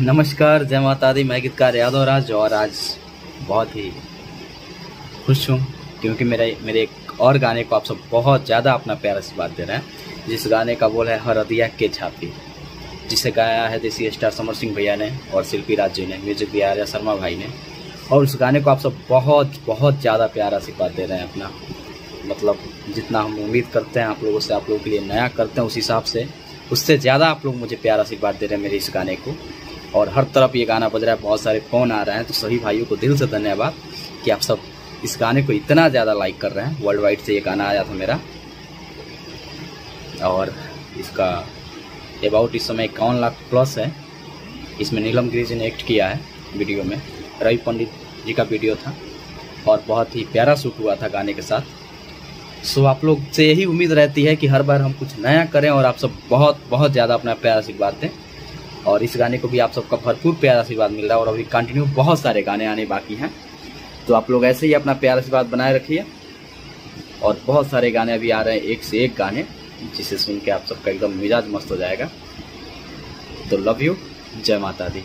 नमस्कार, जय माता दी। मैं गीतकार यादव राज और आज बहुत ही खुश हूँ क्योंकि मेरे एक और गाने को आप सब बहुत ज़्यादा अपना प्यार आशीर्वाद दे रहे हैं। जिस गाने का बोल है हरदिया के छापी, जिसे गाया है देसी स्टार समर सिंह भैया ने और शिल्पी राज जी ने, म्यूजिक दिया आर्या शर्मा भाई ने। और उस गाने को आप सब बहुत ज़्यादा प्यार आशीर्वाद दे रहे हैं अपना। मतलब जितना हम उम्मीद करते हैं आप लोगों से, आप लोगों के लिए नया करते हैं, उस हिसाब से उससे ज़्यादा आप लोग मुझे प्यार आशीर्वाद दे रहे हैं मेरे इस गाने को। और हर तरफ ये गाना बज रहा है, बहुत सारे फ़ोन आ रहे हैं। तो सभी भाइयों को दिल से धन्यवाद कि आप सब इस गाने को इतना ज़्यादा लाइक कर रहे हैं। वर्ल्ड वाइड से ये गाना आया था मेरा और इसका अबाउट इस समय 51 लाख प्लस है। इसमें नीलम गिरी जी ने एक्ट किया है वीडियो में, रवि पंडित जी का वीडियो था और बहुत ही प्यारा शूट हुआ था गाने के साथ। सो आप लोग से यही उम्मीद रहती है कि हर बार हम कुछ नया करें और आप सब बहुत ज़्यादा अपना प्यार आशीर्वाद दें। और इस गाने को भी आप सबका भरपूर प्यार आशीर्वाद मिल रहा है और अभी कंटिन्यू बहुत सारे गाने आने बाकी हैं। तो आप लोग ऐसे ही अपना प्यार आशीर्वाद बनाए रखिए। और बहुत सारे गाने अभी आ रहे हैं, एक से एक गाने, जिसे सुन के आप सबका एकदम मिजाज मस्त हो जाएगा। तो लव यू, जय माता दी।